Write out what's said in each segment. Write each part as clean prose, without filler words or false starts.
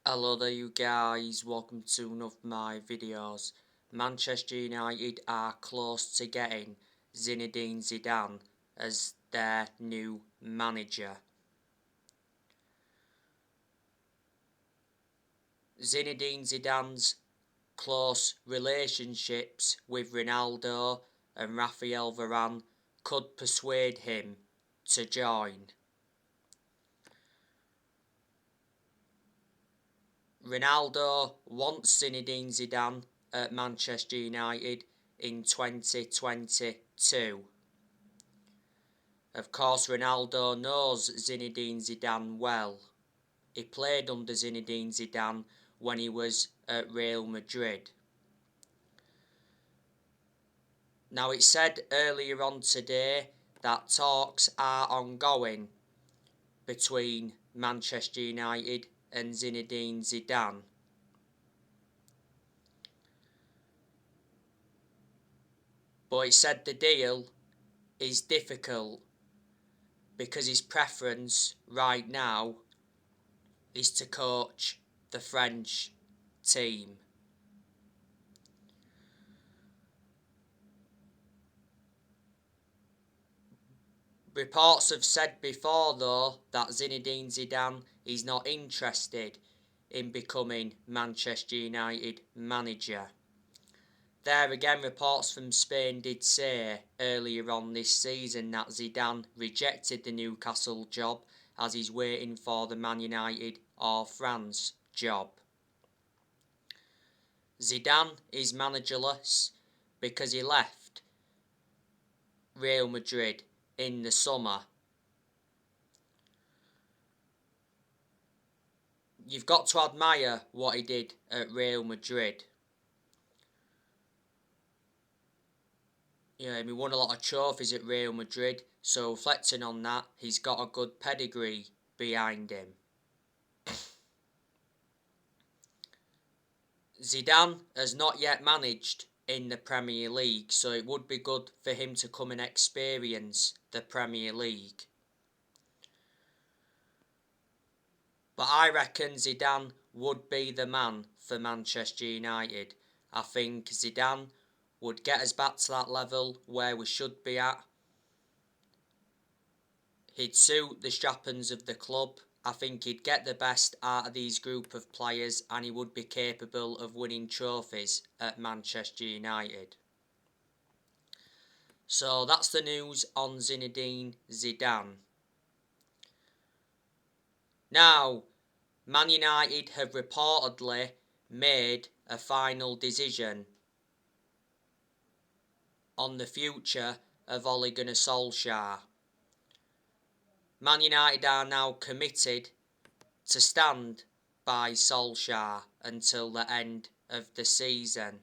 Hello there you guys, welcome to one of my videos. Manchester United are close to getting Zinedine Zidane as their new manager. Zinedine Zidane's close relationships with Ronaldo and Raphael Varane could persuade him to join. Ronaldo wants Zinedine Zidane at Manchester United in 2022. Of course, Ronaldo knows Zinedine Zidane well. He played under Zinedine Zidane when he was at Real Madrid. Now, it said earlier on today that talks are ongoing between Manchester United and Zinedine Zidane. But it said the deal is difficult because his preference right now is to coach the French team. Reports have said before though that Zinedine Zidane is not interested in becoming Manchester United manager. There again, reports from Spain did say earlier on this season that Zidane rejected the Newcastle job as he's waiting for the Man United or France job. Zidane is managerless because he left Real Madrid in the summer. You've got to admire what he did at Real Madrid. Yeah, he won a lot of trophies at Real Madrid, so reflecting on that, he's got a good pedigree behind him. Zidane has not yet managed in the Premier League, so it would be good for him to come and experience the Premier League. But I reckon Zidane would be the man for Manchester United. I think Zidane would get us back to that level where we should be at. He'd suit the strappings of the club. I think he'd get the best out of these group of players and he would be capable of winning trophies at Manchester United. So that's the news on Zinedine Zidane. Now, Man United have reportedly made a final decision on the future of Ole Gunnar Solskjaer. Man United are now committed to stand by Solskjaer until the end of the season.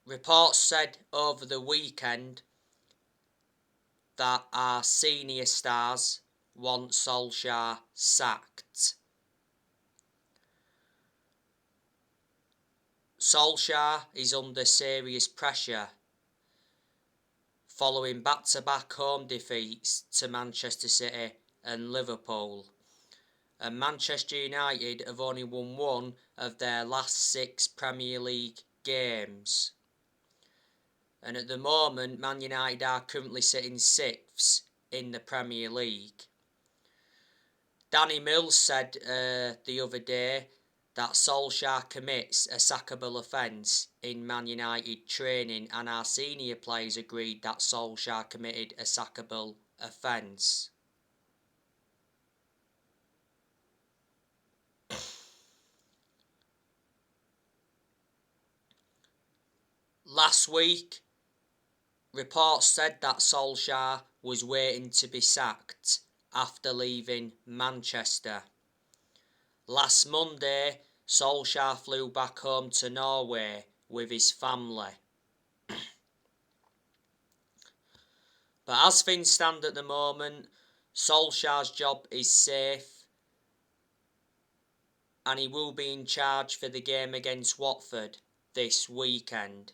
Reports said over the weekend that our senior stars want Solskjaer sacked. Solskjaer is under serious pressure following back-to-back home defeats to Manchester City and Liverpool. And Manchester United have only won one of their last 6 Premier League games. And at the moment, Man United are currently sitting 6th in the Premier League. Danny Mills said the other day that Solskjaer commits a sackable offence in Man United training, and our senior players agreed that Solskjaer committed a sackable offence. Last week, reports said that Solskjaer was waiting to be sacked after leaving Manchester. Last Monday, Solskjaer flew back home to Norway with his family. But as things stand at the moment, Solskjaer's job is safe and he will be in charge for the game against Watford this weekend.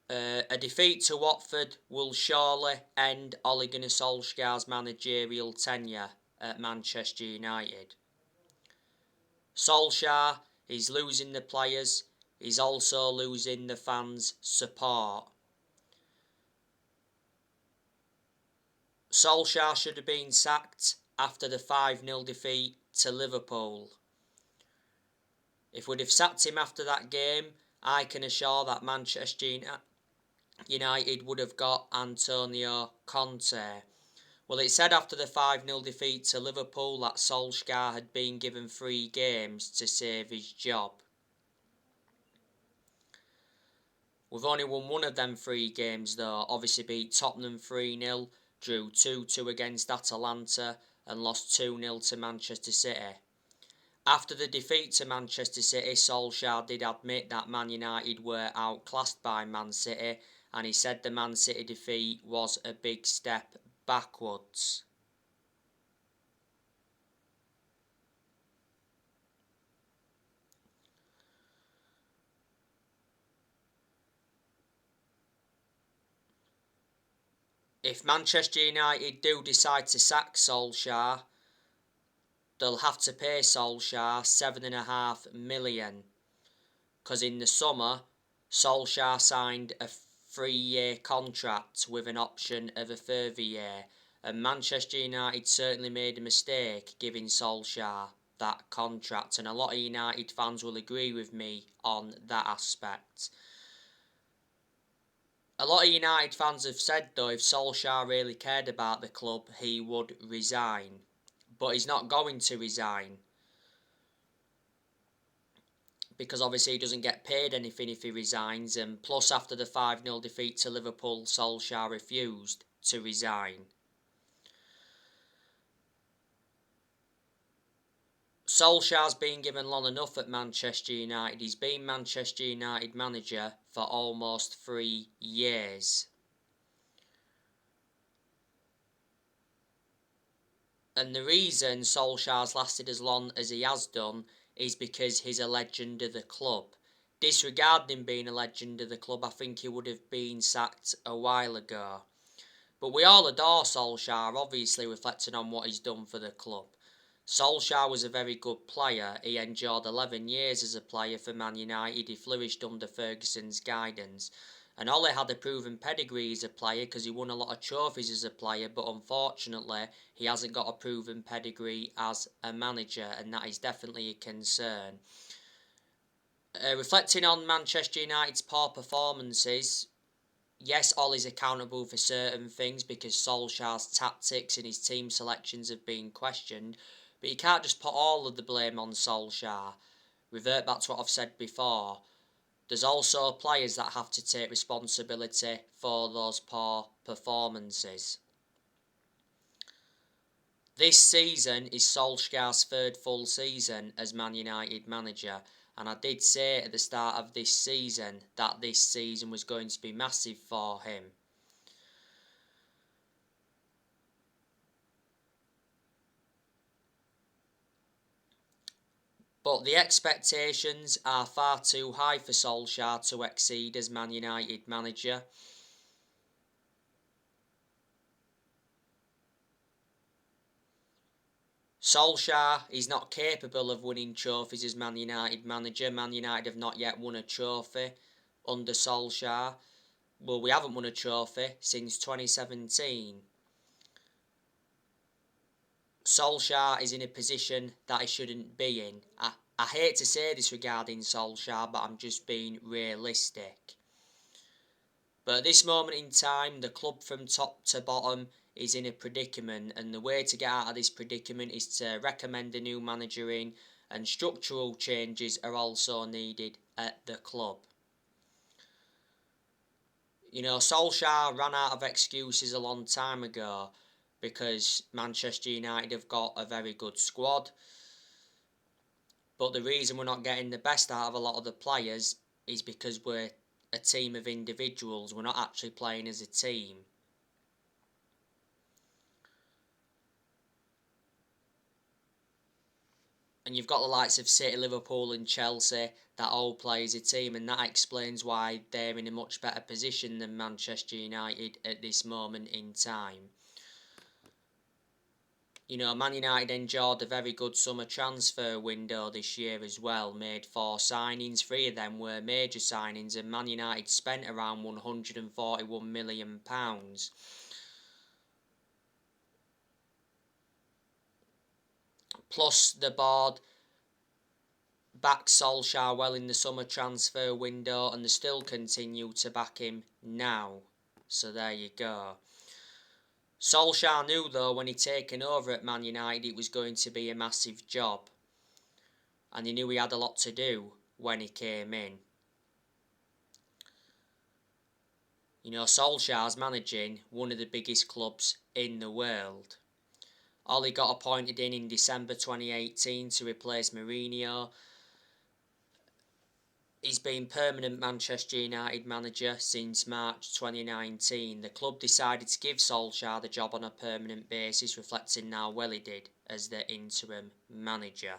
A defeat to Watford will surely end Ole Gunnar Solskjaer's managerial tenure at Manchester United. Solskjaer is losing the players, he's also losing the fans' support. Solskjaer should have been sacked after the 5-0 defeat to Liverpool. If we'd have sacked him after that game, I can assure that Manchester United would have got Antonio Conte. Well, it said after the 5-0 defeat to Liverpool that Solskjaer had been given 3 games to save his job. We've only won one of them 3 games though, obviously beat Tottenham 3-0, drew 2-2 against Atalanta and lost 2-0 to Manchester City. After the defeat to Manchester City, Solskjaer did admit that Man United were outclassed by Man City, and he said the Man City defeat was a big step backwards. If Manchester United do decide to sack Solskjaer, they'll have to pay Solskjaer £7.5 million. Because in the summer, Solskjaer signed a 3-year contract with an option of a further year, and Manchester United certainly made a mistake giving Solskjaer that contract, and a lot of United fans will agree with me on that aspect. A lot of United fans have said though if Solskjaer really cared about the club he would resign, but he's not going to resign. Because obviously he doesn't get paid anything if he resigns, and plus after the 5-0 defeat to Liverpool, Solskjaer refused to resign. Solskjaer's been given long enough at Manchester United. He's been Manchester United manager for almost 3 years. And the reason Solskjaer's lasted as long as he has done is because he's a legend of the club. Disregarding him being a legend of the club, I think he would have been sacked a while ago. But we all adore Solskjaer, obviously reflecting on what he's done for the club. Solskjaer was a very good player. He endured 11 years as a player for Man United. He flourished under Ferguson's guidance. And Ole had a proven pedigree as a player because he won a lot of trophies as a player, but unfortunately he hasn't got a proven pedigree as a manager, and that is definitely a concern. Reflecting on Manchester United's poor performances, yes, Ole's accountable for certain things because Solskjaer's tactics and his team selections have been questioned, but you can't just put all of the blame on Solskjaer. Revert back to what I've said before. There's also players that have to take responsibility for those poor performances. This season is Solskjaer's 3rd full season as Man United manager, and I did say at the start of this season that this season was going to be massive for him. But the expectations are far too high for Solskjaer to exceed as Man United manager. Solskjaer is not capable of winning trophies as Man United manager. Man United have not yet won a trophy under Solskjaer. Well, we haven't won a trophy since 2017. Solskjaer is in a position that he shouldn't be in. I hate to say this regarding Solskjaer, but I'm just being realistic. But at this moment in time, the club from top to bottom is in a predicament, and the way to get out of this predicament is to recommend a new manager in, and structural changes are also needed at the club. You know, Solskjaer ran out of excuses a long time ago because Manchester United have got a very good squad. But the reason we're not getting the best out of a lot of the players is because we're a team of individuals. We're not actually playing as a team. And you've got the likes of City, Liverpool and Chelsea that all play as a team, and that explains why they're in a much better position than Manchester United at this moment in time. You know, Man United enjoyed a very good summer transfer window this year as well, made 4 signings, 3 of them were major signings, and Man United spent around £141 million. Plus, the board backed Solskjaer well in the summer transfer window, and they still continue to back him now. So there you go. Solskjaer knew though when he'd taken over at Man United it was going to be a massive job. And he knew he had a lot to do when he came in. You know, Solskjaer's managing one of the biggest clubs in the world. Ole got appointed in December 2018 to replace Mourinho. He's been permanent Manchester United manager since March 2019. The club decided to give Solskjaer the job on a permanent basis, reflecting how well he did as the interim manager.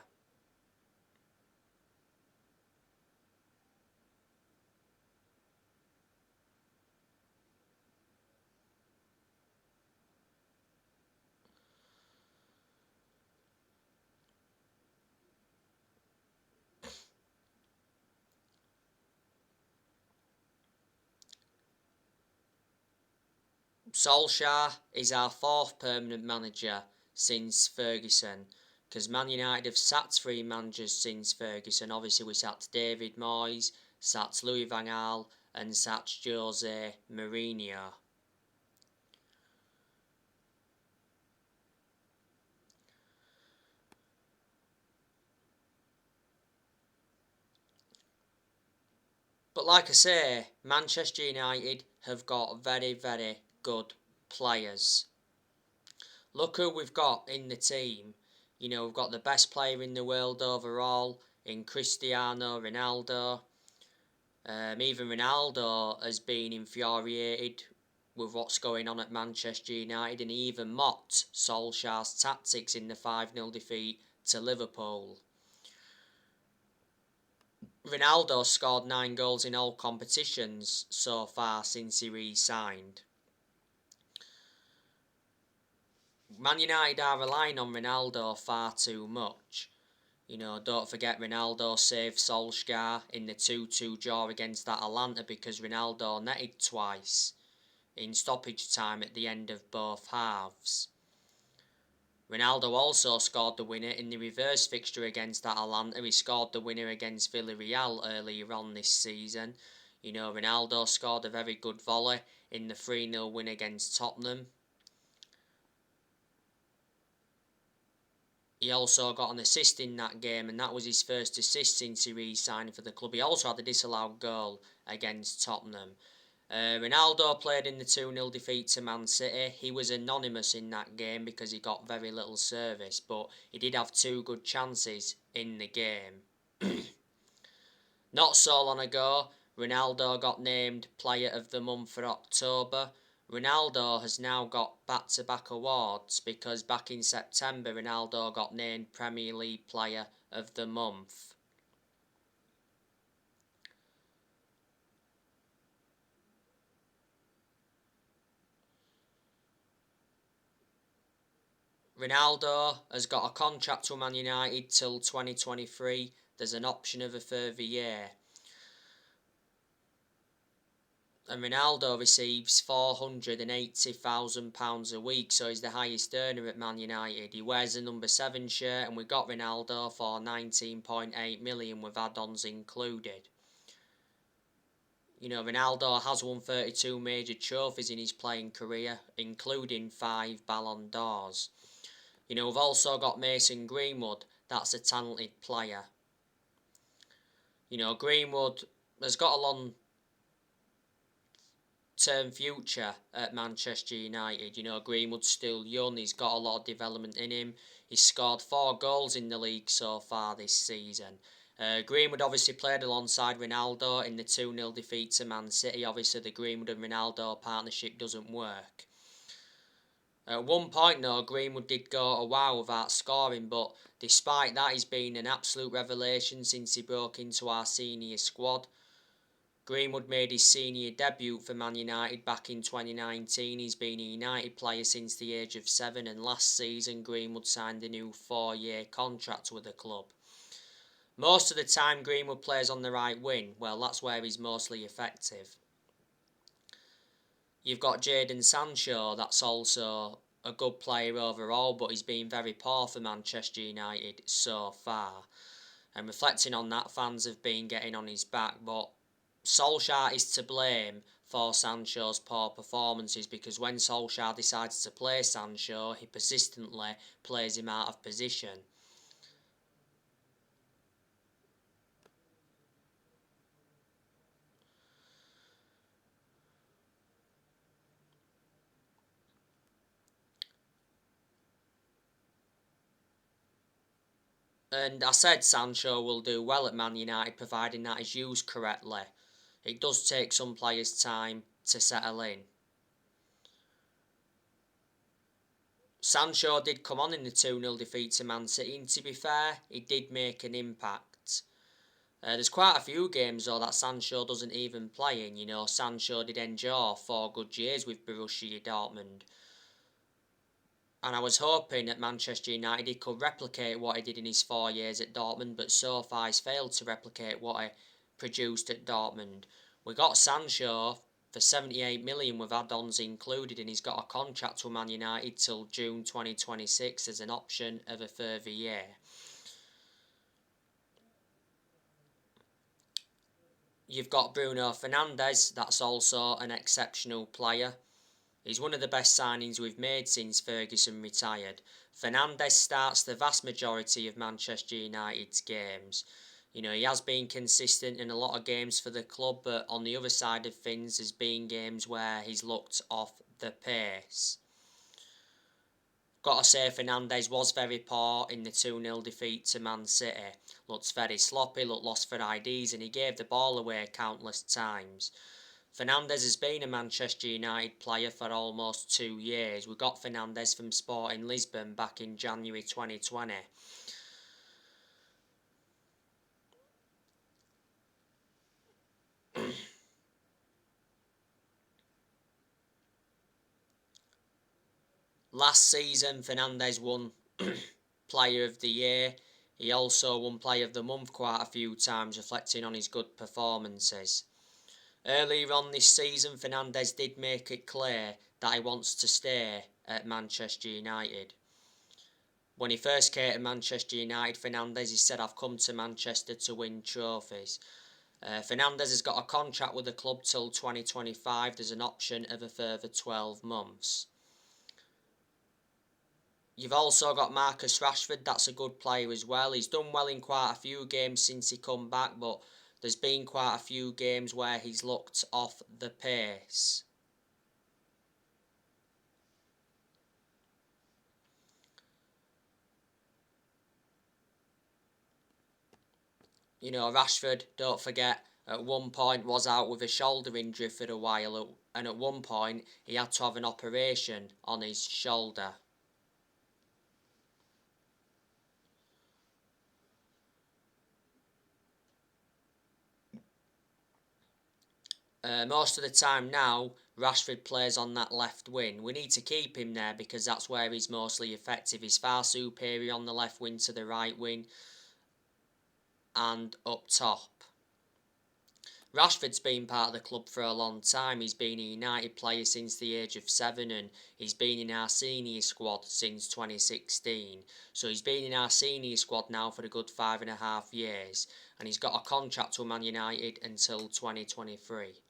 Solskjaer is our 4th permanent manager since Ferguson, because Man United have sacked 3 managers since Ferguson. Obviously we sacked David Moyes, sacked Louis van Gaal and sacked Jose Mourinho. But like I say, Manchester United have got very, very good players. Look who we've got in the team. You know, we've got the best player in the world overall in Cristiano Ronaldo. Even Ronaldo has been infuriated with what's going on at Manchester United, and he even mocked Solskjaer's tactics in the 5-0 defeat to Liverpool. Ronaldo scored 9 goals in all competitions so far since he re-signed. Man United are relying on Ronaldo far too much. You know, don't forget Ronaldo saved Solskjaer in the 2-2 draw against Atalanta because Ronaldo netted twice in stoppage time at the end of both halves. Ronaldo also scored the winner in the reverse fixture against Atalanta. He scored the winner against Villarreal earlier on this season. You know, Ronaldo scored a very good volley in the 3-0 win against Tottenham. He also got an assist in that game, and that was his first assist since he re-signed for the club. He also had a disallowed goal against Tottenham. Ronaldo played in the 2-0 defeat to Man City. He was anonymous in that game because he got very little service, but he did have 2 good chances in the game. Not so long ago, Ronaldo got named Player of the Month for October. Ronaldo has now got back-to-back awards because back in September Ronaldo got named Premier League Player of the Month. Ronaldo has got a contract with Man United till 2023. There's an option of a further year. And Ronaldo receives £480,000 a week, so he's the highest earner at Man United. He wears the number 7 shirt, and we got Ronaldo for 19.8 million with add-ons included. You know, Ronaldo has won 32 major trophies in his playing career, including 5 Ballon d'Ors. You know, we've also got Mason Greenwood. That's a talented player. You know, Greenwood has got a long-term future at Manchester United. You know, Greenwood's still young. He's got a lot of development in him. He's scored 4 goals in the league so far this season. Greenwood obviously played alongside Ronaldo in the 2-0 defeat to Man City. Obviously, the Greenwood and Ronaldo partnership doesn't work. At one point, though, Greenwood did go a while without scoring, but despite that, he's been an absolute revelation since he broke into our senior squad. Greenwood made his senior debut for Man United back in 2019. He's been a United player since the age of 7, and last season Greenwood signed a new 4-year contract with the club. Most of the time Greenwood plays on the right wing. Well, that's where he's mostly effective. You've got Jadon Sancho, that's also a good player overall, but he's been very poor for Manchester United so far. And reflecting on that, fans have been getting on his back, but Solskjaer is to blame for Sancho's poor performances, because when Solskjaer decides to play Sancho, he persistently plays him out of position. And I said Sancho will do well at Man United providing that is used correctly. It does take some players time to settle in. Sancho did come on in the 2-0 defeat to Man City, and to be fair, he did make an impact. There's quite a few games though that Sancho doesn't even play in. You know, Sancho did endure 4 good years with Borussia Dortmund. And I was hoping at Manchester United he could replicate what he did in his 4 years at Dortmund, but so far he's failed to replicate what he produced at Dortmund. We got Sancho for 78 million with add-ons included, and he's got a contract with Man United till June 2026 as an option of a further year. You've got Bruno Fernandes, that's also an exceptional player. He's one of the best signings we've made since Ferguson retired. Fernandes starts the vast majority of Manchester United's games. You know, he has been consistent in a lot of games for the club, but on the other side of things, there's been games where he's looked off the pace. Got to say, Fernandes was very poor in the 2-0 defeat to Man City. Looked very sloppy, looked lost for IDs, and he gave the ball away countless times. Fernandes has been a Manchester United player for almost 2 years. We got Fernandes from Sporting Lisbon back in January 2020. Last season, Fernandes won Player of the Year. He also won Player of the Month quite a few times, reflecting on his good performances. Earlier on this season, Fernandes did make it clear that he wants to stay at Manchester United. When he first came to Manchester United, Fernandes, he said, "I've come to Manchester to win trophies." Fernandes has got a contract with the club till 2025. There's an option of a further 12 months. You've also got Marcus Rashford, that's a good player as well. He's done well in quite a few games since he come back, but there's been quite a few games where he's looked off the pace. You know, Rashford, don't forget, at one point was out with a shoulder injury for a while, and at one point he had to have an operation on his shoulder. Most of the time now, Rashford plays on that left wing. We need to keep him there because that's where he's mostly effective. He's far superior on the left wing to the right wing and up top. Rashford's been part of the club for a long time. He's been a United player since the age of 7, and he's been in our senior squad since 2016. So he's been in our senior squad now for a good 5.5 years, and he's got a contract with Man United until 2023.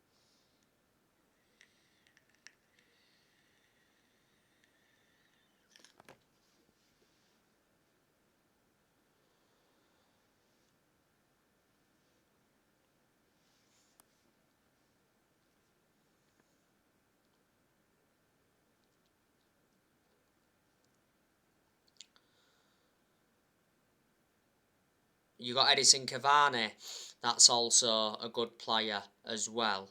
You got Edison Cavani, that's also a good player as well.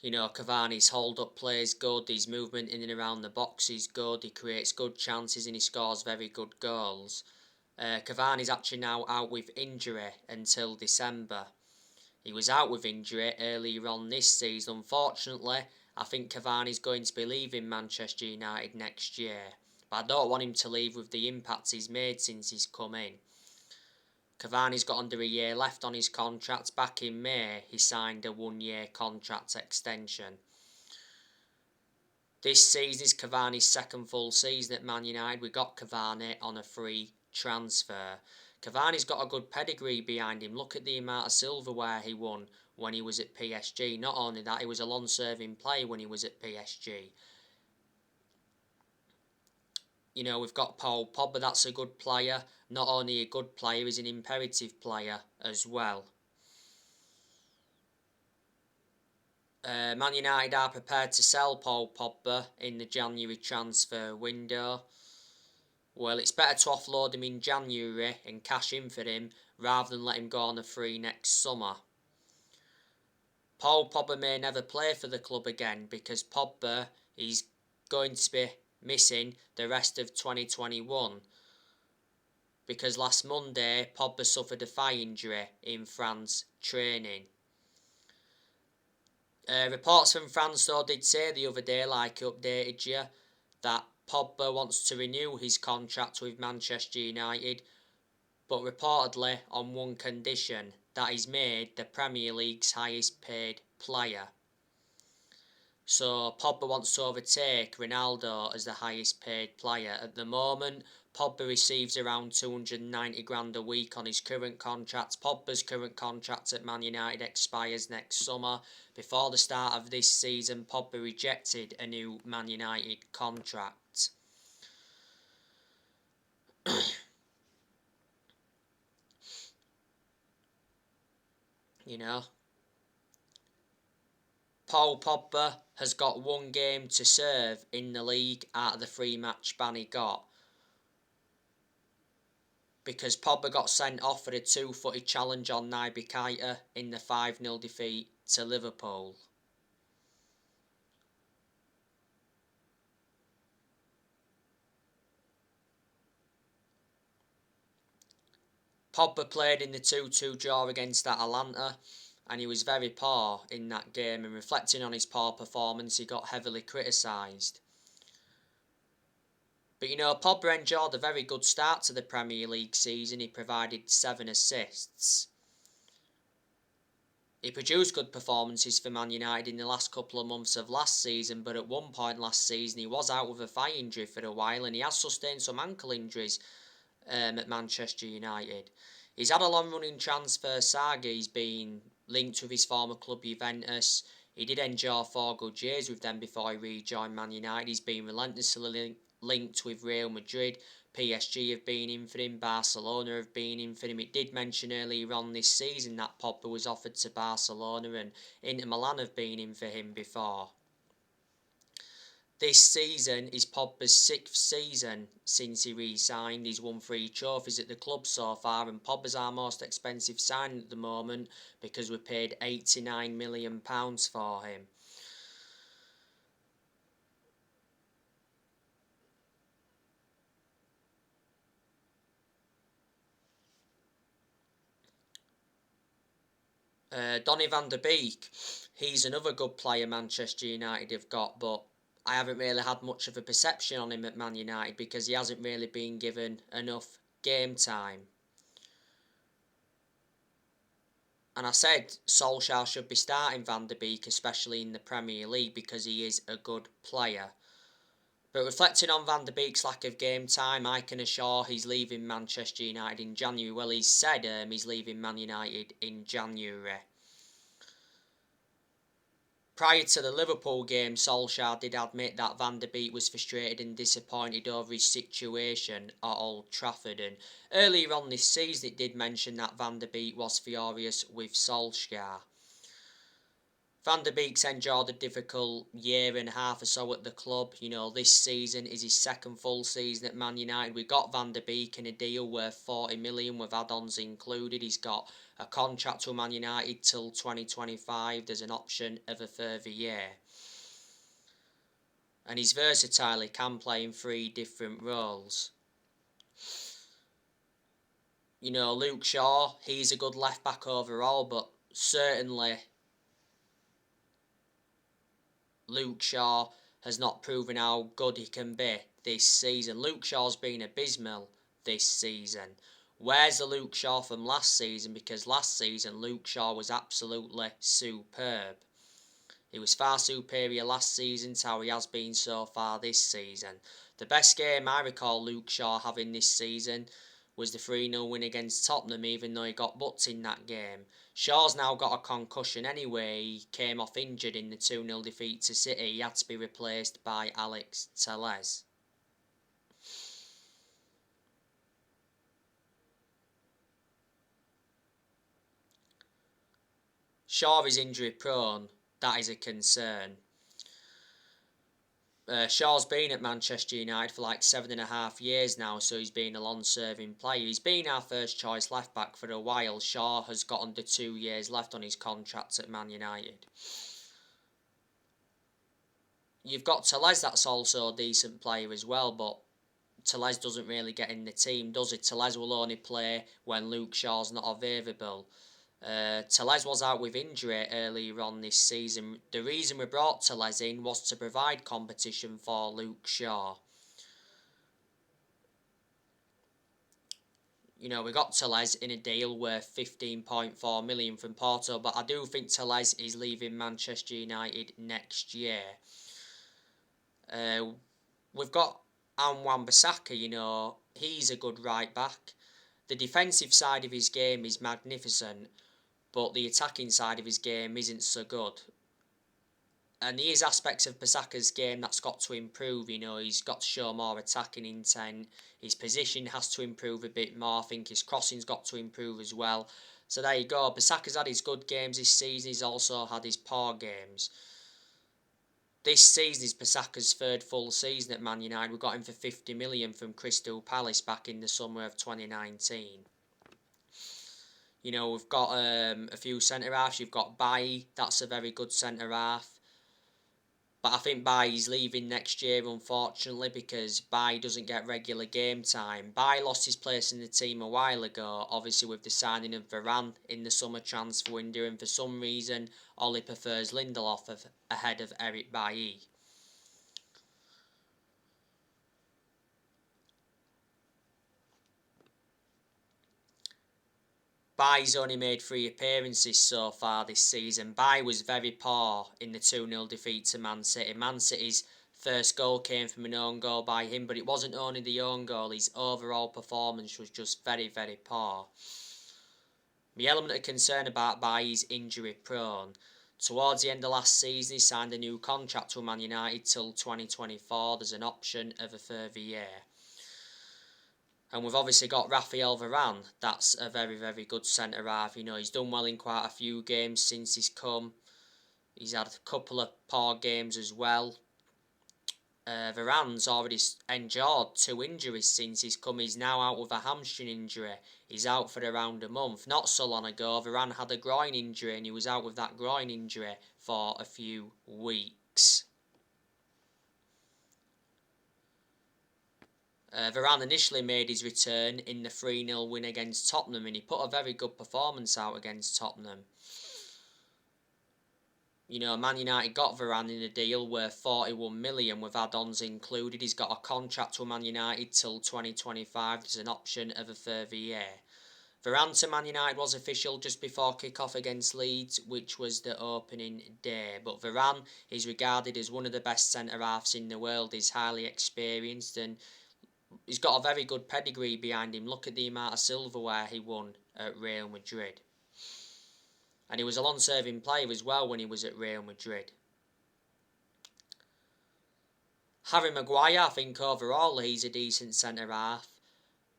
You know, Cavani's hold-up play is good, his movement in and around the box is good, he creates good chances and he scores very good goals. Cavani's actually now out with injury until December. He was out with injury earlier on this season. Unfortunately, I think Cavani's going to be leaving Manchester United next year. But I don't want him to leave with the impact he's made since he's come in. Cavani's got under a year left on his contract. Back in May, he signed a 1-year contract extension. This season is Cavani's second full season at Man United. We got Cavani on a free transfer. Cavani's got a good pedigree behind him. Look at the amount of silverware he won when he was at PSG. Not only that, he was a long-serving player when he was at PSG. You know, we've got Paul Pogba, that's a good player. Not only a good player, he's an imperative player as well. Man United are prepared to sell Paul Pogba in the January transfer window. Well, it's better to offload him in January and cash in for him rather than let him go on a free next summer. Paul Pogba may never play for the club again because Pogba is going to be missing the rest of 2021 because last Monday Pogba suffered a thigh injury in France training. Reports from France though did say the other day, like I updated you, that Pogba wants to renew his contract with Manchester United, but reportedly on one condition, that he's made the Premier League's highest paid player. So Pogba wants to overtake Ronaldo as the highest paid player. At the moment, Pogba receives around 290 grand a week on his current contract. Pogba's current contract at Man United expires next summer. Before the start of this season, Pogba rejected a new Man United contract. You know, Paul Pogba has got one game to serve in the league out of the 3-match ban he got, because Pogba got sent off for a 2-footed challenge on Naby Keita in the 5-0 defeat to Liverpool. Pogba played in the 2-2 draw against Atalanta and he was very poor in that game, and reflecting on his poor performance he got heavily criticised. But you know, Pogba enjoyed a very good start to the Premier League season. He provided 7 assists. He produced good performances for Man United in the last couple of months of last season, but at one point last season he was out with a thigh injury for a while and he has sustained some ankle injuries at Manchester United. He's had a long-running transfer saga. He's been linked with his former club Juventus. He did enjoy 4 good years with them before he rejoined Man United. He's been relentlessly linked with Real Madrid. PSG have been in for him. Barcelona have been in for him. It did mention earlier on this season that Pogba was offered to Barcelona, and Inter Milan have been in for him before. This season is Pogba's 6th season since he re-signed. He's won 3 trophies at the club so far, and Pogba's our most expensive signing at the moment because we paid £89 million for him. Donnie Van Der Beek, he's another good player Manchester United have got, but I haven't really had much of a perception on him at Man United because he hasn't really been given enough game time. And I said Solskjaer should be starting Van Der Beek, especially in the Premier League, because he is a good player. But reflecting on Van Der Beek's lack of game time, I can assure he's leaving Manchester United in January. Well, he's said he's leaving Man United in January. Prior to the Liverpool game, Solskjaer did admit that Van Der Beek was frustrated and disappointed over his situation at Old Trafford. And earlier on this season, it did mention that Van Der Beek was furious with Solskjaer. Van Der Beek's endured a difficult year and a half or so at the club. You know, this season is his second full season at Man United. We got Van Der Beek in a deal worth 40 million with add-ons included. He's got a contract with Man United till 2025. There's an option of a further year. And he's versatile. He can play in 3 different roles. You know, Luke Shaw, he's a good left back overall, but certainly Luke Shaw has not proven how good he can be this season. Luke Shaw's been abysmal this season. Where's the Luke Shaw from last season? Because last season Luke Shaw was absolutely superb. He was far superior last season to how he has been so far this season. The best game I recall Luke Shaw having this season was the 3-0 win against Tottenham, even though he got booked in that game. Shaw's now got a concussion anyway. He came off injured in the 2-0 defeat to City. He had to be replaced by Alex Telles. Shaw is injury prone. That is a concern. Shaw's been at Manchester United for like 7.5 years now, so he's been a long-serving player. He's been our first choice left-back for a while. Shaw has got under 2 years left on his contract at Man United. You've got Telles, that's also a decent player as well, but Telles doesn't really get in the team, does he? Telles will only play when Luke Shaw's not available. Telles was out with injury earlier on this season. The reason we brought Telles in was to provide competition for Luke Shaw. You know, we got Telles in a deal worth 15.4 million from Porto, but I do think Telles is leaving Manchester United next year. We've got Wan-Bissaka, you know, he's a good right back. The defensive side of his game is magnificent, but the attacking side of his game isn't so good. And there is aspects of Bissaka's game that's got to improve, you know, he's got to show more attacking intent, his position has to improve a bit more, I think his crossing's got to improve as well. So there you go, Bissaka's had his good games this season, he's also had his poor games. This season is Bissaka's 3rd full season at Man United. We got him for 50 million from Crystal Palace back in the summer of 2019. You know, we've got a few centre-halves. You've got Bailly, that's a very good centre-half. But I think Bailly's leaving next year, unfortunately, because Bailly doesn't get regular game time. Bailly lost his place in the team a while ago, obviously with the signing of Varane in the summer transfer window, and for some reason, Ollie prefers Lindelof ahead of Eric Bailly. Bailly's only made 3 appearances so far this season. Bailly was very poor in the 2-0 defeat to Man City. Man City's first goal came from an own goal by him, but it wasn't only the own goal, his overall performance was just very, very poor. The element of concern about Bailly is injury prone. Towards the end of last season, he signed a new contract with Man United till 2024. There's an option of a further year. And we've obviously got Raphael Varane. That's a very, very good centre-half. You know, he's done well in quite a few games since he's come. He's had a couple of poor games as well. Varane's already endured 2 injuries since he's come. He's now out with a hamstring injury. He's out for around a month. Not so long ago, Varane had a groin injury and he was out with that groin injury for a few weeks. Varane initially made his return in the 3-0 win against Tottenham, and he put a very good performance out against Tottenham. You know, Man United got Varane in a deal worth 41 million with add-ons included. He's got a contract with Man United till 2025. There's an option of a further year. Varane to Man United was official just before kick-off against Leeds, which was the opening day. But Varane is regarded as one of the best centre-halves in the world. He's highly experienced and he's got a very good pedigree behind him. Look at the amount of silverware he won at Real Madrid. And he was a long-serving player as well when he was at Real Madrid. Harry Maguire, I think overall he's a decent centre-half.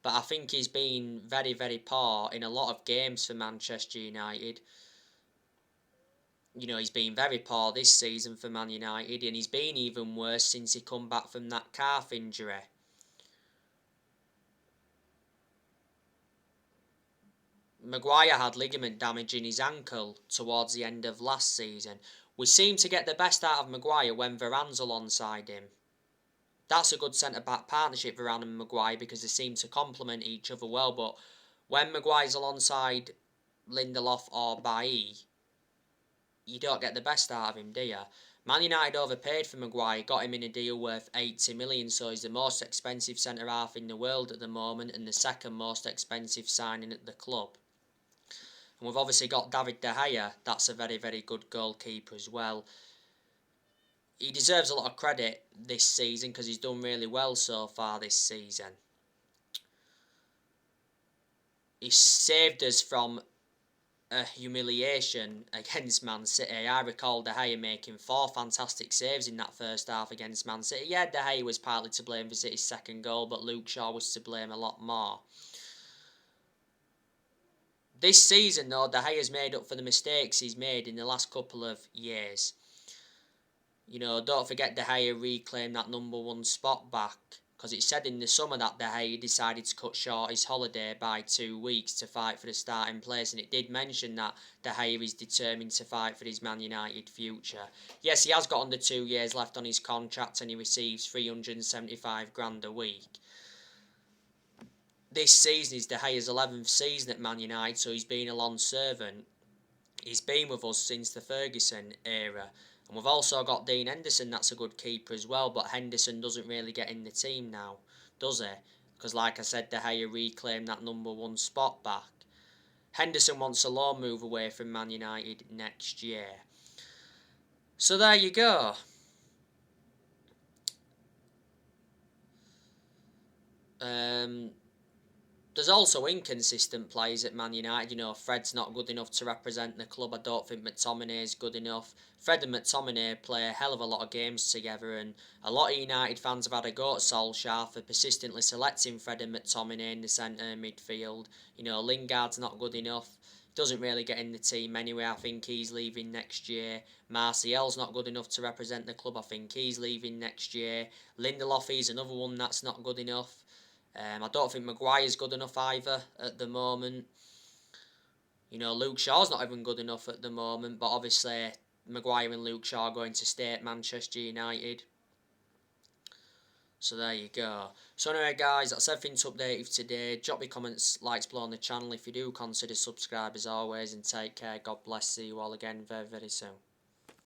But I think he's been very, very poor in a lot of games for Manchester United. You know, he's been very poor this season for Man United, and he's been even worse since he come back from that calf injury. Maguire had ligament damage in his ankle towards the end of last season. We seem to get the best out of Maguire when Varane's alongside him. That's a good centre-back partnership, Varane and Maguire, because they seem to complement each other well. But when Maguire's alongside Lindelof or Bailly, you don't get the best out of him, do you? Man United overpaid for Maguire, got him in a deal worth 80 million, so he's the most expensive centre-half in the world at the moment and the second most expensive signing at the club. And we've obviously got David De Gea, that's a very, very good goalkeeper as well. He deserves a lot of credit this season because he's done really well so far this season. He saved us from a humiliation against Man City. I recall De Gea making 4 fantastic saves in that first half against Man City. Yeah, De Gea was partly to blame for City's second goal, but Luke Shaw was to blame a lot more. This season, though, De Gea's made up for the mistakes he's made in the last couple of years. You know, don't forget De Gea reclaimed that number 1 spot back, because it said in the summer that De Gea decided to cut short his holiday by 2 weeks to fight for the starting place, and it did mention that De Gea is determined to fight for his Man United future. Yes, he has got under 2 years left on his contract and he receives 375 grand a week. This season is De Gea's 11th season at Man United, so he's been a long servant. He's been with us since the Ferguson era. And we've also got Dean Henderson, that's a good keeper as well, but Henderson doesn't really get in the team now, does he? Because like I said, De Gea reclaimed that number 1 spot back. Henderson wants a loan move away from Man United next year. So there you go. There's also inconsistent players at Man United. You know, Fred's not good enough to represent the club. I don't think McTominay's good enough. Fred and McTominay play a hell of a lot of games together, and a lot of United fans have had a go at Solskjaer for persistently selecting Fred and McTominay in the centre midfield. You know, Lingard's not good enough. Doesn't really get in the team anyway. I think he's leaving next year. Martial's not good enough to represent the club. I think he's leaving next year. Lindelof is another one that's not good enough. I don't think Maguire's good enough either at the moment. You know, Luke Shaw's not even good enough at the moment, but obviously Maguire and Luke Shaw are going to stay at Manchester United. So there you go. So anyway guys, that's everything to update you today. Drop your comments, likes below on the channel if you do consider subscribe as always, and take care. God bless. See you all again very, very soon.